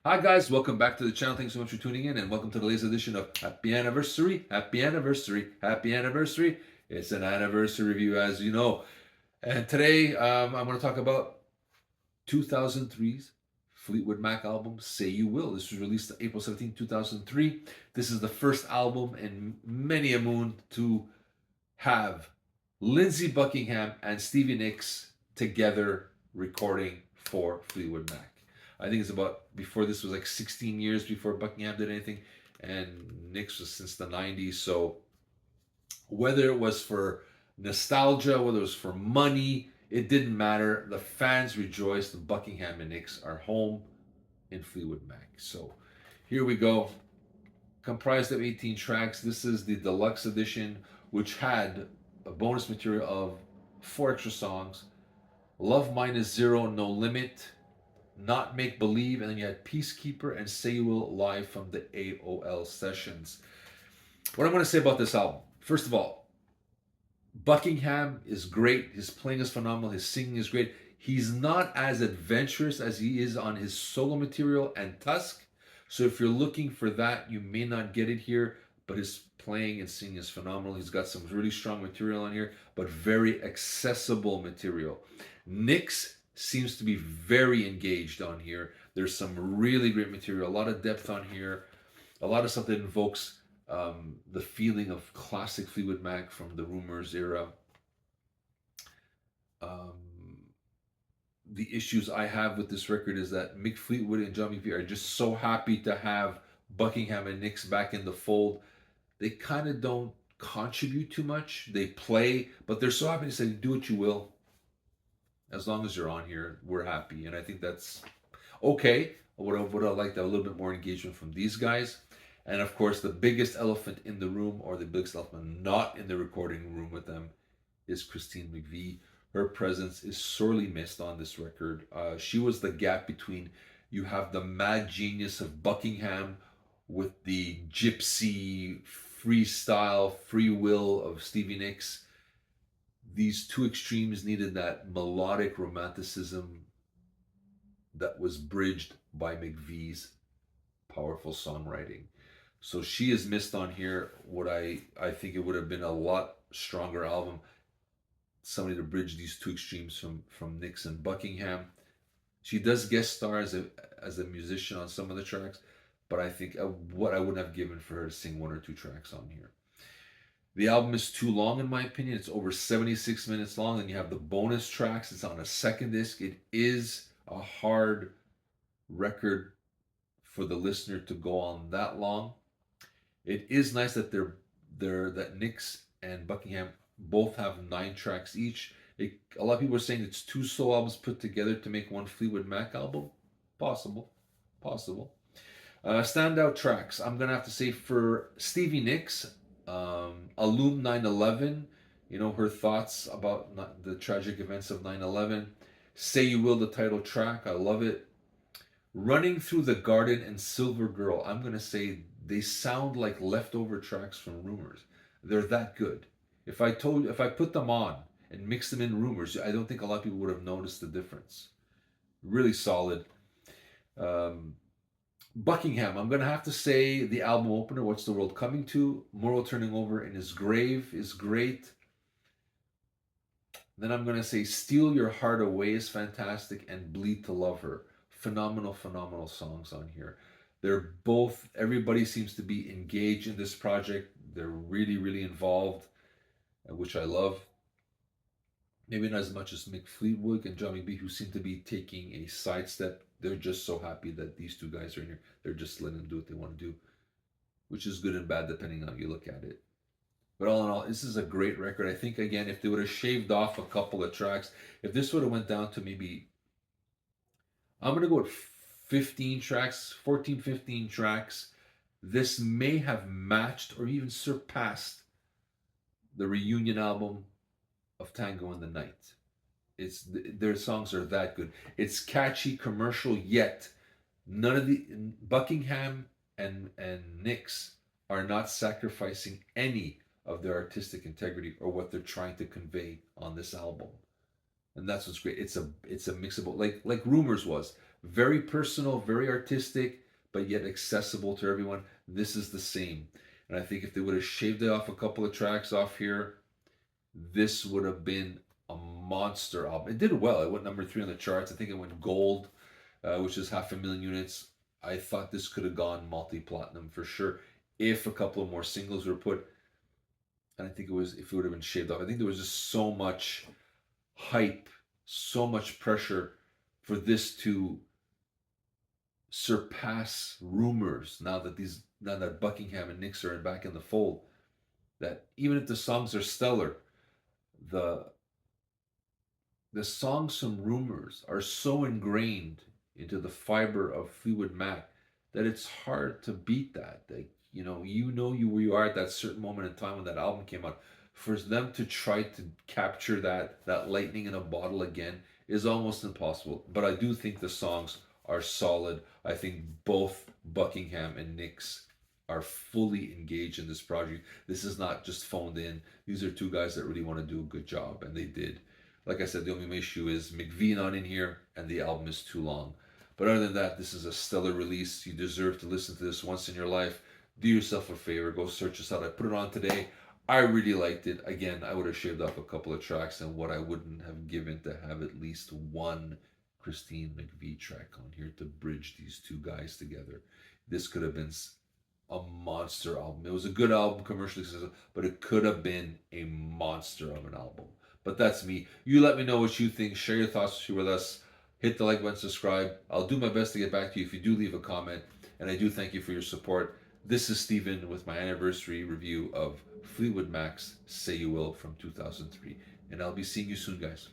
Hi guys, welcome back to the channel. Thanks so much for tuning in and welcome to the latest edition of Happy Anniversary, Happy Anniversary, Happy Anniversary. It's an anniversary review as you know. And today I'm going to talk about 2003's Fleetwood Mac album, Say You Will. This was released April 17, 2003. This is the first album in many a moon to have Lindsey Buckingham and Stevie Nicks together recording for Fleetwood Mac. I think it's about before this was like 16 years before Buckingham did anything, and Nicks was since the 90s. So whether it was for nostalgia, whether it was for money, it didn't matter. The fans rejoiced. Buckingham and Nicks are home in Fleetwood Mac. So here we go. Comprised of 18 tracks. This is the deluxe edition, which had a bonus material of 4 extra songs. Love Minus Zero, No Limit, Not Make Believe, and then you had Peacekeeper and Say You Will live from the AOL sessions. What I'm going to say about this album, first of all, Buckingham is great. His playing is phenomenal. His singing is great. He's not as adventurous as he is on his solo material and Tusk. So if you're looking for that, you may not get it here. But his playing and singing is phenomenal. He's got some really strong material on here, but very accessible material. Nicks seems to be very engaged on here. There's some really great material, a lot of depth on here, a lot of stuff that invokes the feeling of classic Fleetwood Mac from the Rumors era. The issues I have with this record is that Mick Fleetwood and John McVie are just so happy to have Buckingham and Nicks back in the fold. They kind of don't contribute too much. They play, but they're so happy to say, do what you will. As long as you're on here, we're happy. And I think that's okay. Would I like a little bit more engagement from these guys? And of course, the biggest elephant in the room, or the biggest elephant not in the recording room with them, is Christine McVie. Her presence is sorely missed on this record. She was the gap between you have the mad genius of Buckingham with the gypsy, freestyle, free will of Stevie Nicks. These two extremes needed that melodic romanticism that was bridged by McVie's powerful songwriting. So she is missed on here. What I think it would have been a lot stronger album. Somebody to bridge these two extremes from Nicks and Buckingham. She does guest star as a musician on some of the tracks, but I think what I wouldn't have given for her to sing 1 or 2 tracks on here. The album is too long, in my opinion. It's over 76 minutes long, and you have the bonus tracks. It's on a second disc. It is a hard record for the listener to go on that long. It is nice that that Nicks and Buckingham both have 9 tracks each. A lot of people are saying it's 2 solo albums put together to make one Fleetwood Mac album. Possible. Standout tracks. I'm gonna have to say for Stevie Nicks, Alum 9/11. You know, her thoughts about the tragic events of 9/11. Say You Will, the title track. I love it. Running Through the Garden and Silver Girl. I'm gonna say they sound like leftover tracks from Rumors. They're that good. If I put them on and mixed them in Rumors, I don't think a lot of people would have noticed the difference. Really solid. Buckingham, I'm gonna have to say the album opener, What's the World Coming to? Morrow Turning Over in His Grave is great. Then I'm gonna say Steal Your Heart Away is fantastic, and Bleed to Love Her. Phenomenal songs on here. They're both, everybody seems to be engaged in this project. They're really involved, which I love. Maybe not as much as Mick Fleetwood and John McVie, who seem to be taking a sidestep. They're just so happy that these two guys are in here. They're just letting them do what they want to do, which is good and bad depending on how you look at it. But all in all, this is a great record. I think, again, if they would have shaved off a couple of tracks, if this would have went down to maybe, I'm going to go with 15 tracks, 14, 15 tracks, this may have matched or even surpassed the reunion album of Tango in the Night. Their songs are that good. It's catchy, commercial, yet none of the Buckingham and Nicks are not sacrificing any of their artistic integrity or what they're trying to convey on this album. And that's what's great. It's a mixable, like Rumors was. Very personal, very artistic, but yet accessible to everyone. This is the same. And I think if they would have shaved off a couple of tracks off here, this would have been a monster album. It did well. It went number 3 on the charts. I think it went gold, which is 500,000 units. I thought this could have gone multi-platinum for sure if a couple of more singles were put. And I think it was if it would have been shaved off. I think there was just so much hype, so much pressure for this to surpass rumors now that Buckingham and Nicks are back in the fold. That even if the songs are stellar, the the songs from Rumors are so ingrained into the fiber of Fleetwood Mac that it's hard to beat that. Like, you where you are at that certain moment in time when that album came out. For them to try to capture that lightning in a bottle again is almost impossible. But I do think the songs are solid. I think both Buckingham and Nicks are fully engaged in this project. This is not just phoned in. These are two guys that really want to do a good job, and they did. Like I said, the only issue is McVie not in here, and the album is too long. But other than that, this is a stellar release. You deserve to listen to this once in your life. Do yourself a favor, go search this out. I put it on today. I really liked it. Again, I would have shaved off a couple of tracks and what I wouldn't have given to have at least one Christine McVie track on here to bridge these two guys together. This could have been a monster album. It was a good album, commercially successful, but it could have been a monster of an album. But that's me. You let me know what you think. Share your thoughts with us. Hit the like button, subscribe. I'll do my best to get back to you if you do leave a comment. And I do thank you for your support. This is Steven with my anniversary review of Fleetwood Mac's Say You Will from 2003. And I'll be seeing you soon, guys.